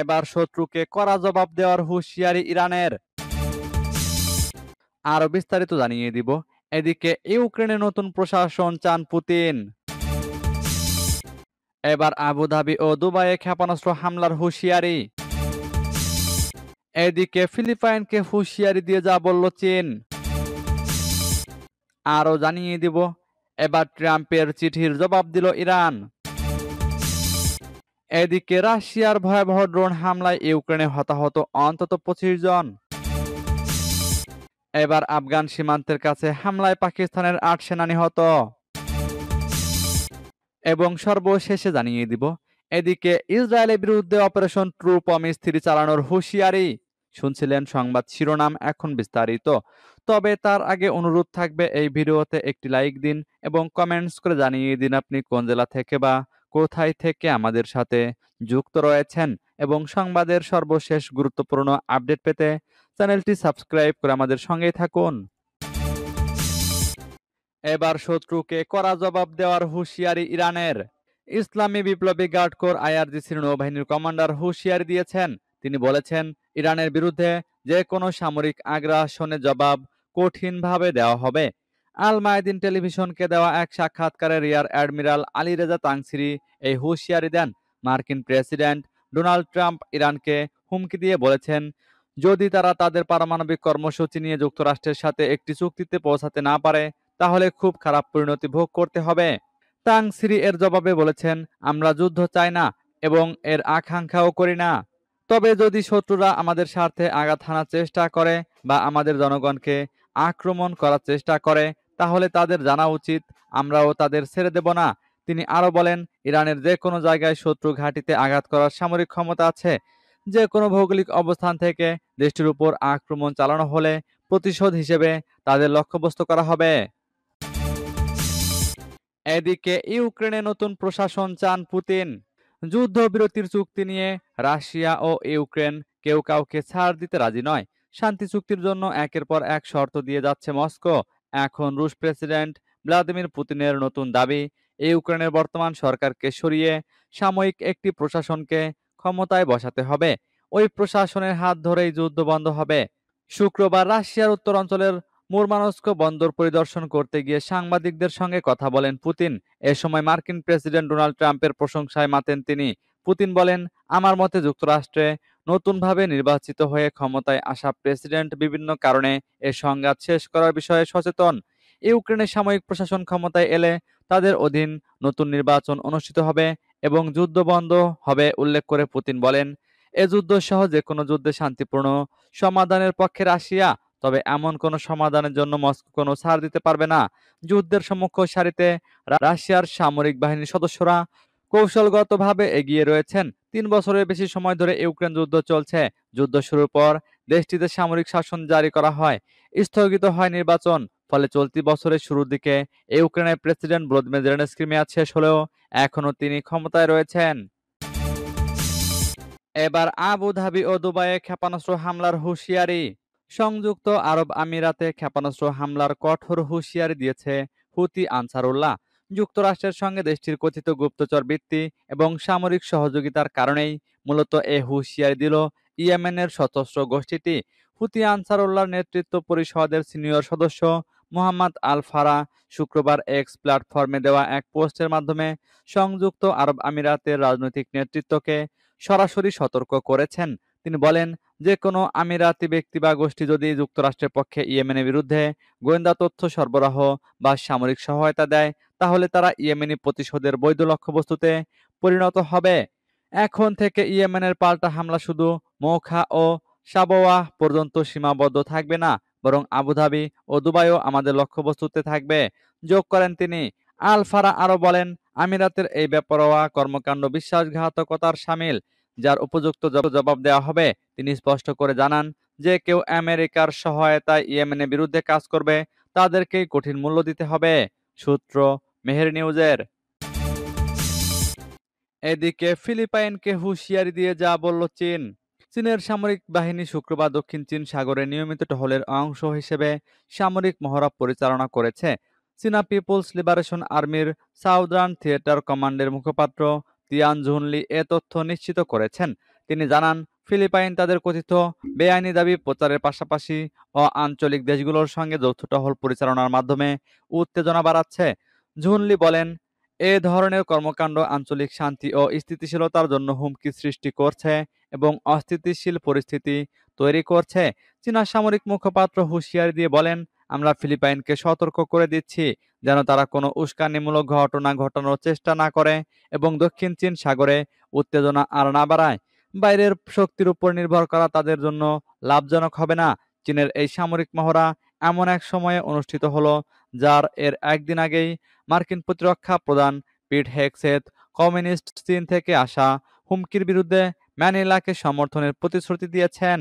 এবার শত্রুকে কড়া জবাব দেওয়ার হুঁশিয়ারি ইরানের। আরো বিস্তারিত জানিয়ে দিব। এদিকে ইউক্রেনে নতুন প্রশাসন চান পুতিন। এবার আবুধাবি ও দুবাইয়ে ক্ষেপণাস্ত্র হামলার হুঁশিয়ারি। এদিকে ফিলিপাইনকে হুঁশিয়ারি দিয়ে যা বলল চীন। আরো জানিয়ে দিব, এবার ট্রাম্পের চিঠির জবাব দিল ইরান। এদিকে রাশিয়ার ভয়াবহ ড্রোন হামলায় ইউক্রেনে হতাহত অন্তত 25 জন। এবার আফগান সীমান্তের কাছে হামলায় পাকিস্তানের 8 সেনা নিহত। এবং সর্বশেষে জানিয়ে দিব, এদিকে ইসরায়েলের বিরুদ্ধে অপারেশন ট্রু প্রমিস 3 চালানোর হুঁশিয়ারি। শুনছিলেন সংবাদ শিরোনাম, এখন বিস্তারিত। তবে তার আগে অনুরোধ থাকবে এই ভিডিওতে একটি লাইক দিন এবং কমেন্টস করে জানিয়ে দিন আপনি কোন জেলা থেকে বা কোথায় থেকে আমাদের সাথে যুক্ত রয়েছেন। এবং সংবাদের সর্বশেষ গুরুত্বপূর্ণ আপডেট পেতে চ্যানেলটি সাবস্ক্রাইব করে আমাদের সঙ্গেই থাকুন। এবার শত্রুকে কড়া জবাব দেওয়ার হুঁশিয়ারি ইরানের। ইসলামী বিপ্লবী গার্ড কোর আইআরজিসির নৌবাহিনীর কমান্ডার হুঁশিয়ারি দিয়েছেন। তিনি বলেছেন, ইরানের বিরুদ্ধে যে কোনো সামরিক আগ্রাসনের জবাব কঠিনভাবে দেওয়া হবে। আল মায়াদিন টেলিভিশনকে দেওয়া এক সাক্ষাৎকারে rear admiral Ali Reza Tangsiri এই হুঁশিয়ারি দেন। মার্কিন প্রেসিডেন্ট ডোনাল্ড ট্রাম্প ইরানকে হুমকি দিয়ে বলেছেন, যদি তারা তাদের পারমাণবিক কর্মসূচি নিয়ে যুক্তরাষ্ট্রের সাথে একটি চুক্তিতে পৌঁছাতে না পারে, তাহলে খুব খারাপ পরিণতি ভোগ করতে হবে। তাংসিরি এর জবাবে বলেছেন, আমরা যুদ্ধ চাই না এবং এর আকাঙ্ক্ষাও করি না। তবে যদি শত্রুরা আমাদের স্বার্থে আঘাত হানার চেষ্টা করে বা আমাদের জনগণকে আক্রমণ করার চেষ্টা করে, তাহলে তাদের জানা উচিত আমরাও তাদের ছেড়ে দেব না। তিনি আরো বলেন, ইরানের যে কোনো জায়গায় শত্রু ঘাঁটিতে আঘাত করার সামরিক ক্ষমতা আছে। যে কোনো ভৌগোলিক অবস্থান থেকে দেশটির উপর আক্রমণ চালানো হলে প্রতিশোধ হিসেবে তাদের লক্ষ্যবস্তু করা হবে। এদিকে ইউক্রেনে নতুন প্রশাসন চান পুতিন। যুদ্ধবিরতির চুক্তি নিয়ে রাশিয়া ও ইউক্রেন কেউ কাউকে ছাড় দিতে রাজি নয়। শান্তি চুক্তির জন্য একের পর এক শর্ত দিয়ে যাচ্ছে মস্কো। এখন রুশ প্রেসিডেন্ট ভ্লাদিমির পুতিনের নতুন দাবি, ইউক্রেনের বর্তমান সরকারকে সরিয়ে সাময়িক একটি প্রশাসনকে ক্ষমতায় বসাতে হবে। ওই প্রশাসনের হাত ধরেই যুদ্ধ বন্ধ হবে। শুক্রবার রাশিয়ার উত্তরাঞ্চলের মুরমানস্ক বন্দর পরিদর্শন করতে গিয়ে সাংবাদিকদের সঙ্গে কথা বলেন পুতিন। এ সময় মার্কিন প্রেসিডেন্ট ডোনাল্ড ট্রাম্পের প্রশংসায় মাতেন তিনি। পুতিন বলেন, আমার মতে যুক্তরাষ্ট্রে নতুনভাবে নির্বাচিত হয়ে ক্ষমতায় আসা প্রেসিডেন্ট বিভিন্ন কারণে এ সংঘাত শেষ করার বিষয়ে সচেতন। ইউক্রেনের সাময়িক প্রশাসন ক্ষমতায় এলে তাদের অধীন নতুন নির্বাচন অনুষ্ঠিত হবে এবং যুদ্ধ বন্ধ হবে উল্লেখ করে পুতিন বলেন, এ যুদ্ধ সহ যে কোনো যুদ্ধে শান্তিপূর্ণ সমাধানের পক্ষে রাশিয়া, তবে এমন কোনো সমাধানের জন্য মস্কো কোনো ছাড় দিতে পারবে না। যুদ্ধের সম্মুখ সারিতে রাশিয়ার সামরিক বাহিনীর সদস্যরা কৌশলগতভাবে এগিয়ে রয়েছেন। 3 বছরের বেশি সময় ধরে ইউক্রেন যুদ্ধ চলছে। যুদ্ধ শুরুর পর দেশটিতে সামরিক শাসন জারি করা হয়, স্থগিত হয় নির্বাচন। ফলে চলতি বছরের শুরুর দিকে ইউক্রেনের প্রেসিডেন্ট ভলোদিমির জেলেনস্কির মেয়াদ শেষ হলেও এখনো তিনি ক্ষমতায় রয়েছেন। এবার আবুধাবি ও দুবাইয়ে ক্ষেপণাস্ত্র হামলার হুঁশিয়ারি। সংযুক্ত আরব আমিরাতে ক্ষেপণাস্ত্র হামলার কঠোর হুঁশিয়ারি দিয়েছে হুতি আনসারুল্লাহ। যুক্তরাষ্ট্রের সঙ্গে দেশটির কথিত গুপ্তচর বৃত্তি এবং সামরিক সহযোগিতার কারণেই মূলত এ হুঁশিয়ারি দিল ইয়েমেনের সশস্ত্র গোষ্ঠীটি। হুতি আনসারুল্লাহর নেতৃত্ব পরিষদের সিনিয়র সদস্য মোহাম্মদ আল ফারা শুক্রবার এক্স প্ল্যাটফর্মে দেওয়া এক পোস্টের মাধ্যমে সংযুক্ত আরব আমিরাতের রাজনৈতিক নেতৃত্বকে সরাসরি সতর্ক করেছেন। তিনি বলেন, যে কোনো আমিরাতি ব্যক্তি বা গোষ্ঠী যদি যুক্তরাষ্ট্রের পক্ষে ইয়েমেনের বিরুদ্ধে গোয়েন্দা তথ্য সরবরাহ বা সামরিক সহায়তা দেয়, তাহলে তারা ইয়েমেনি প্রতিশোধের বৈধ লক্ষ্যবস্তুতে পরিণত হবে। এখন থেকে ইয়েমেনের পাল্টা হামলা শুধু মৌখা ও সাবোয়াহ পর্যন্ত সীমাবদ্ধ থাকবে না, বরং আবুধাবি ও দুবাইও আমাদের লক্ষ্যবস্তুতে থাকবে, যোগ করেন তিনি। আল ফারা আরো বলেন, আমিরাতের এই বেপরোয়া কর্মকাণ্ড বিশ্বাসঘাতকতার শামিল, যার উপযুক্ত জবাব দেওয়া হবে। তিনি স্পষ্ট করে জানান, যে কেউ আমেরিকার সহায়তায় ইয়েমেনের বিরুদ্ধে কাজ করবে, তাদেরকেই কঠিন মূল্য দিতে হবে। সূত্র মেহের নিউজের। এদিকে ফিলিপাইনকে হুঁশিয়ারি দিয়ে যা বলল চীন। চীনের সামরিক বাহিনী শুক্রবার দক্ষিণ চীন সাগরে নিয়মিত টহলের অংশ হিসেবে সামরিক মহড়া পরিচালনা করেছে। চীনা পিপলস লিবারেশন আর্মির সাউদার্ন থিয়েটার কমান্ডের মুখপাত্র তিয়ান ঝুনলি এ তথ্য নিশ্চিত করেছেন। তিনি জানান, ফিলিপাইন তাদের কথিত বেআইনি দাবি প্রচারের পাশাপাশি আঞ্চলিক দেশগুলোর সঙ্গে যৌথ টহল পরিচালনার মাধ্যমে উত্তেজনা বাড়াচ্ছে। ঝুনলি বলেন, এ ধরনের কর্মকাণ্ড আঞ্চলিক শান্তি ও স্থিতিশীলতার জন্য হুমকি সৃষ্টি করছে এবং অস্থিতিশীল পরিস্থিতি তৈরি করছে। চীনা সামরিক মুখপাত্র হুঁশিয়ারি দিয়ে বলেন, আমরা ফিলিপাইনকে সতর্ক করে দিচ্ছি যেন তারা কোনো উস্কানিমূলক ঘটনা ঘটানোর চেষ্টা না করে এবং দক্ষিণ চীন সাগরে উত্তেজনা আর না বাড়ায়। বাইরের শক্তির উপর নির্ভর করা তাদের জন্য লাভজনক হবে না। চীনের এই সামরিক মহড়া এমন এক সময়ে অনুষ্ঠিত হলো, যার একদিন আগেই মার্কিন প্রতিরক্ষা প্রধান পিট হেগসেথ কমিউনিস্ট চীন থেকে আসা হুমকির বিরুদ্ধে ম্যানিলাকে সমর্থনের প্রতিশ্রুতি দিয়েছেন।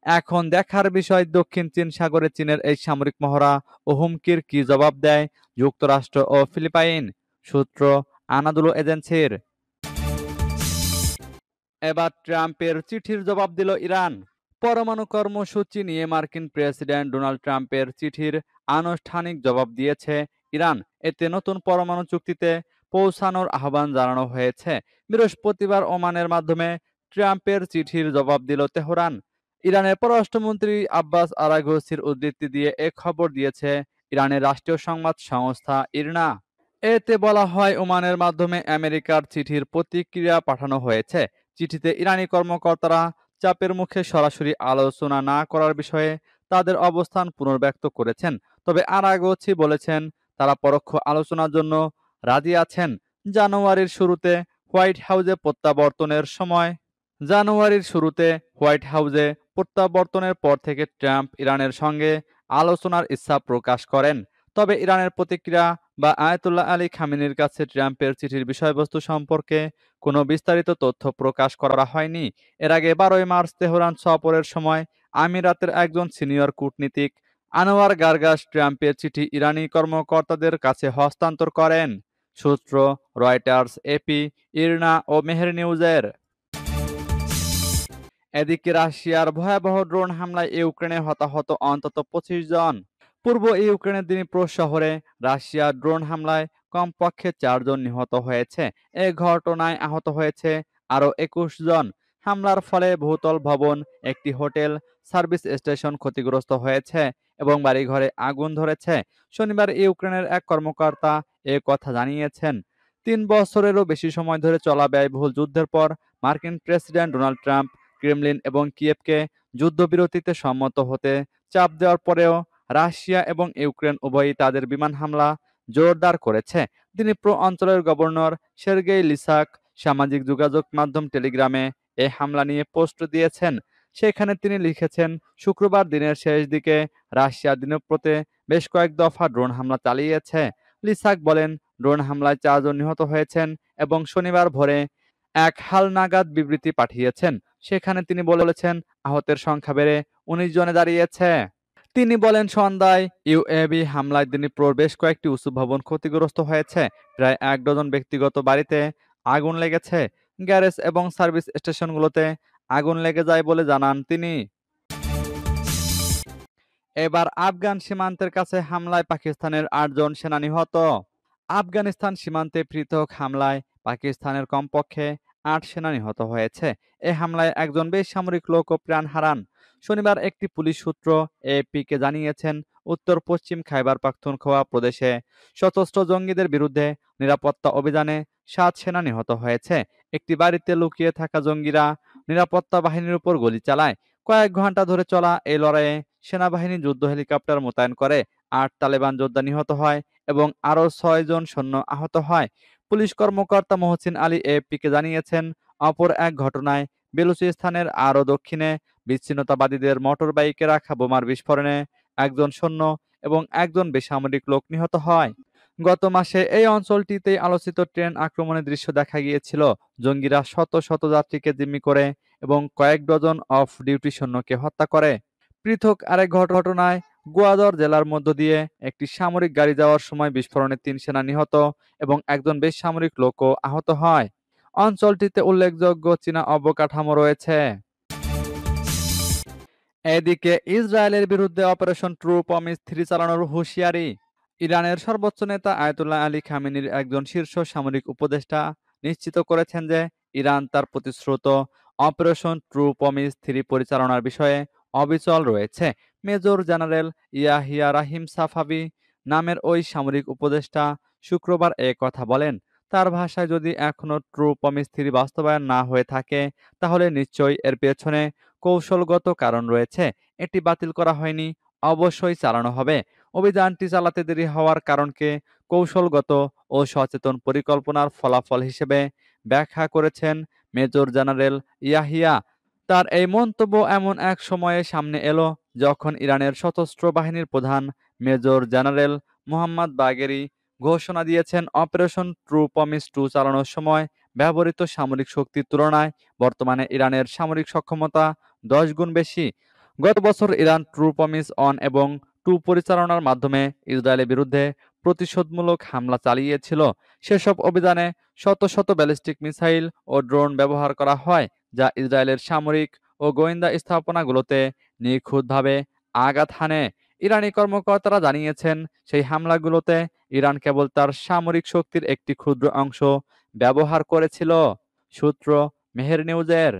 এখন দেখার বিষয়, দক্ষিণ চীন সাগরে চীনের এই সামরিক মহড়া ও হুমকির কি জবাব দেয় যুক্তরাষ্ট্র ও ফিলিপাইন। সূত্র আনাদুলু এজেন্সির। এবার ট্রাম্পের চিঠির জবাব দিল ইরান। পরমাণু কর্মসূচি নিয়ে মার্কিন প্রেসিডেন্ট ডোনাল্ড ট্রাম্পের চিঠির আনুষ্ঠানিক জবাব দিয়েছে ইরান। এতে নতুন পরমাণু চুক্তিতে পৌঁছানোর আহ্বান জানানো হয়েছে। বৃহস্পতিবার ওমানের মাধ্যমে ট্রাম্পের চিঠির জবাব দিল তেহরান। ইরানের পররাষ্ট্রমন্ত্রী আব্বাস আরাঘচির উদ্ধৃতি দিয়ে এ খবর দিয়েছে ইরানের রাষ্ট্রীয় সংবাদ সংস্থা ইরনা। এতে বলা হয়, ওমানের মাধ্যমে আমেরিকার চিঠির প্রতিক্রিয়া পাঠানো হয়েছে। চিঠিতে ইরানি কর্মকর্তারা চাপের মুখে সরাসরি আলোচনা না করার বিষয়ে তাদের অবস্থান পুনর্ব্যক্ত করেছেন। তবে আরাগচি বলেছেন, তারা পরোক্ষ আলোচনার জন্য রাজি আছেন। জানুয়ারির শুরুতে হোয়াইট হাউসে প্রত্যাবর্তনের সময় জানুয়ারির শুরুতে হোয়াইট হাউসে প্রত্যাবর্তনের পর থেকে ট্রাম্প ইরানের সঙ্গে আলোচনার ইচ্ছা প্রকাশ করেন। তবে ইরানের প্রতিক্রিয়া বা আয়াতুল্লাহ আলী খামেনির কাছে ট্রাম্পের চিঠির বিষয়বস্তু সম্পর্কে কোনো বিস্তারিত তথ্য প্রকাশ করা হয়নি। এর আগে 12ই মার্চ তেহরান সফরের সময় আমিরাতের একজন সিনিয়র কূটনীতিক আনোয়ার গার্গাস ট্রাম্পের চিঠি ইরানি কর্মকর্তাদের কাছে হস্তান্তর করেন। সূত্র রয়টার্স, এপি, ইরনা ও মেহের নিউজের। এদিকে রাশিয়ার ভয়াবহ ড্রোন হামলায় ইউক্রেনে হতাহত অন্তত 25 জন। পূর্ব ইউক্রেনের দিনিপ্রো শহরে রাশিয়ার ড্রোন হামলায় কমপক্ষে 4 জন নিহত হয়েছে। এ ঘটনায় আহত হয়েছে আরও 21 জন। হামলার ফলে বহুতল ভবন, একটি হোটেল, সার্ভিস স্টেশন ক্ষতিগ্রস্ত হয়েছে এবং বাড়িঘরে আগুন ধরেছে। শনিবার ইউক্রেনের এক কর্মকর্তা এ কথা জানিয়েছেন। 3 বছরেরও বেশি সময় ধরে চলা ব্যয়বহুল যুদ্ধের পর মার্কিন প্রেসিডেন্ট ডোনাল্ড ট্রাম্প ক্রেমলিন এবং কিয়েভকে যুদ্ধবিরতিতে সম্মত হতে চাপ দেওয়ার পরেও রাশিয়া এবং ইউক্রেন উভয়ই তাদের বিমান হামলা জোরদার করেছে। দিনিপ্রো অঞ্চলের গভর্নর সের্গেই লিসাক সামাজিক যোগাযোগ মাধ্যম টেলিগ্রামে এই হামলা নিয়ে পোস্ট দিয়েছেন। সেখানে তিনি লিখেছেন, শুক্রবার দিনের শেষ দিকে রাশিয়া দিনিপ্রোতে বেশ কয়েক দফা ড্রোন হামলা চালিয়েছে। লিসাক বলেন, ড্রোন হামলায় 4 জন নিহত হয়েছেন এবং শনিবার ভোরে এক হালনাগাদ বিবৃতি পাঠিয়েছেন। সেখানে তিনি বলেছেন, আহতের সংখ্যা বেড়ে 19 জনে দাঁড়িয়েছে। তিনি বলেন, সন্ধ্যায় ইউএভি হামলায় দিনিপ্রোর বেশ কয়েকটি উঁচু ভবন ক্ষতিগ্রস্ত হয়েছে। প্রায় 1 ডজন ব্যক্তিগত বাড়িতে আগুন লেগেছে। গ্যারেজ এবং সার্ভিস স্টেশনগুলোতে আগুন লেগে যায় বলে জানান তিনি। এবার আফগান সীমান্তের কাছে হামলায় পাকিস্তানের 8 জন সেনা নিহত। আফগানিস্তান সীমান্তে পৃথক হামলায় পাকিস্তানের কমপক্ষে 8 সেনা নিহত হয়েছে। এ হামলায় একজন বেসামরিক লোকও প্রাণ হারান। শনিবার একটি পুলিশ সূত্র এএফপিকে জানিয়েছেন, উত্তর পশ্চিম খাইবার পাখতুনখোয়া প্রদেশে সশস্ত্র জঙ্গিদের বিরুদ্ধে নিরাপত্তা অভিযানে 7 সেনা নিহত হয়েছে। একটি বাড়িতে লুকিয়ে থাকা জঙ্গিরা নিরাপত্তা বাহিনীর উপর গুলি চালায়। কয়েক ঘন্টা ধরে চলা এই লড়াইয়ে সেনাবাহিনী যুদ্ধ হেলিকপ্টার মোতায়েন করে। 8 তালেবান যোদ্ধা নিহত হয় এবং আরও 6 জন সৈন্য আহত হয়। পুলিশ কর্মকর্তা মহসিন আলী এএফপিকে জানিয়েছেন, অপর এক ঘটনায় বেলুচিস্তানের আরও দক্ষিণে বিচ্ছিন্নতাবাদীদের মোটরবাইকে রাখা বোমার বিস্ফোরণে একজন সৈন্য এবং একজন বেসামরিক লোক নিহত হয়। গত মাসে এই অঞ্চলটিতেই আলোচিত ট্রেন আক্রমণের দৃশ্য দেখা গিয়েছিল। জঙ্গিরা শত শত যাত্রীকে জিম্মি করে এবং কয়েক ডজন অফ ডিউটি সৈন্যকে হত্যা করে। পৃথক আরেক ঘটনায় গোয়াদর জেলার মধ্য দিয়ে একটি সামরিক গাড়ি যাওয়ার সময় বিস্ফোরণে 3 সেনা নিহত এবং একজন বেসামরিক লোকও আহত হয়। অঞ্চলটিতে উল্লেখযোগ্য চীনা অবকাঠামো রয়েছে। এদিকে ইসরায়েলের বিরুদ্ধে অপারেশন ট্রু প্রমিস 3 চালানোর হুঁশিয়ারি। ইরানের সর্বোচ্চ নেতা আয়াতুল্লাহ আলী খামেনির একজন শীর্ষ সামরিক উপদেষ্টা নিশ্চিত করেছেন যে ইরান তার প্রতিশ্রুত অপারেশন ট্রু প্রমিস 3 পরিচালনার বিষয়ে অবিচল রয়েছে। মেজর জেনারেল ইয়াহিয়া রাহিম সাফাভি নামের ওই সামরিক উপদেষ্টা শুক্রবার এ কথা বলেন। তার ভাষায়, যদি এখনো ট্রু প্রমিস 3 বাস্তবায়ন না হয়ে থাকে, তাহলে নিশ্চয়ই এর পেছনে কৌশলগত কারণ রয়েছে। এটি বাতিল করা হয়নি, অবশ্যই চালানো হবে। অভিযানটি চালাতে দেরি হওয়ার কারণকে কৌশলগত ও সচেতন পরিকল্পনার ফলাফল হিসেবে ব্যাখ্যা করেছেন মেজর জেনারেল ইয়াহিয়া। তার এই মন্তব্য এমন এক সময়ে সামনে এলো যখন ইরানের সশস্ত্র বাহিনীর প্রধান মেজর জেনারেল মোহাম্মদ বাগেরি ঘোষণা দিয়েছেন, অপারেশন ট্রু প্রমিস 2 চালানোর সময় ব্যবহৃত সামরিক শক্তির তুলনায় বর্তমানে ইরানের সামরিক সক্ষমতা 10 গুণ বেশি। গত বছর ইরান ট্রু প্রমিস 1 এবং 2 পরিচালনার মাধ্যমে ইসরায়েলের বিরুদ্ধে প্রতিশোধমূলক হামলা চালিয়েছিল। সেসব অভিযানে শত শত ব্যালিস্টিক মিসাইল ও ড্রোন ব্যবহার করা হয়, যা ইসরায়েলের সামরিক ও গোয়েন্দা স্থাপনাগুলোতে নিখুঁতভাবে আঘাত হানে। ইরানি কর্মকর্তারা জানিয়েছেন, সেই হামলাগুলোতে ইরান কেবল তার সামরিক শক্তির একটি ক্ষুদ্র অংশ ব্যবহার করেছিল। সূত্র মেহের নিউজের।